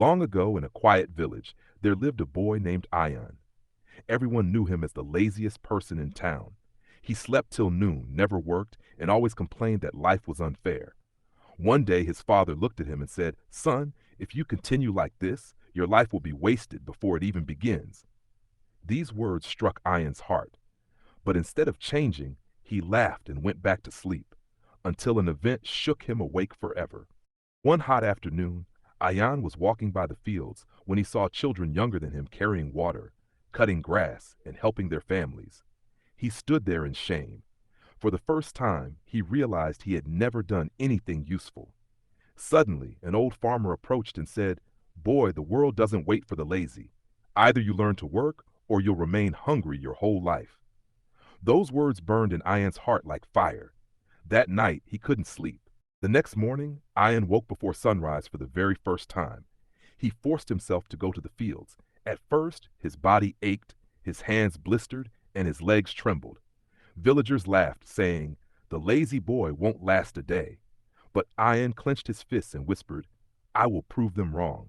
Long ago, in a quiet village, there lived a boy named Ayan. Everyone knew him as the laziest person in town. He slept till noon, never worked, and always complained that life was unfair. One day his father looked at him and said, "Son, if you continue like this, your life will be wasted before it even begins." These words struck Ayan's heart, but instead of changing, he laughed and went back to sleep, until an event shook him awake forever. One hot afternoon, Ayan was walking by the fields when he saw children younger than him carrying water, cutting grass, and helping their families. He stood there in shame. For the first time, he realized he had never done anything useful. Suddenly, an old farmer approached and said, "Boy, the world doesn't wait for the lazy. Either you learn to work or you'll remain hungry your whole life." Those words burned in Ayan's heart like fire. That night, he couldn't sleep. The next morning, Ayan woke before sunrise for the very first time. He forced himself to go to the fields. At first, his body ached, his hands blistered, and his legs trembled. Villagers laughed, saying, "The lazy boy won't last a day." But Ayan clenched his fists and whispered, "I will prove them wrong."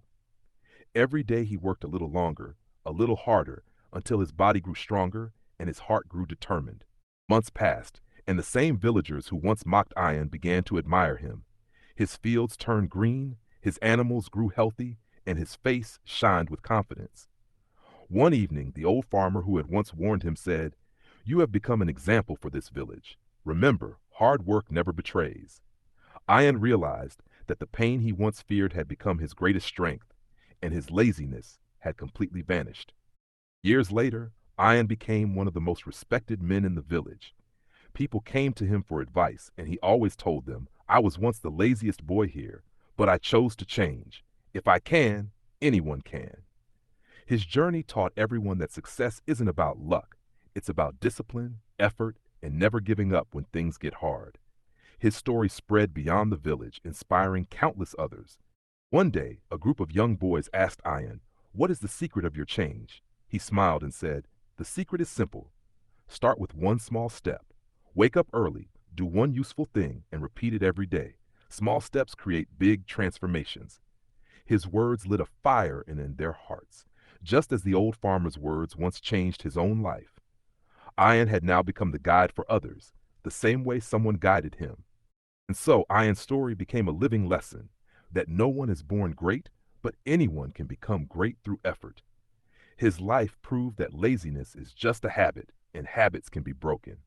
Every day he worked a little longer, a little harder, until his body grew stronger and his heart grew determined. Months passed, and the same villagers who once mocked Ayan began to admire him. His fields turned green, his animals grew healthy, and his face shined with confidence. One evening, the old farmer who had once warned him said, "You have become an example for this village. Remember, hard work never betrays." Ayan realized that the pain he once feared had become his greatest strength, and his laziness had completely vanished. Years later, Ayan became one of the most respected men in the village. People came to him for advice, and he always told them, "I was once the laziest boy here, but I chose to change. If I can, anyone can." His journey taught everyone that success isn't about luck. It's about discipline, effort, and never giving up when things get hard. His story spread beyond the village, inspiring countless others. One day, a group of young boys asked Ayan, "What is the secret of your change?" He smiled and said, "The secret is simple. Start with one small step. Wake up early, do one useful thing, and repeat it every day. Small steps create big transformations." His words lit a fire in their hearts, just as the old farmer's words once changed his own life. Ayan had now become the guide for others, the same way someone guided him. And so Ayan's story became a living lesson that no one is born great, but anyone can become great through effort. His life proved that laziness is just a habit, and habits can be broken.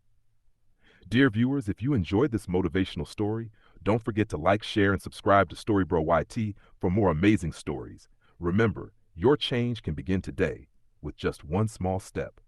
Dear viewers, if you enjoyed this motivational story, don't forget to like, share, and subscribe to Storybro YT for more amazing stories. Remember, your change can begin today with just one small step.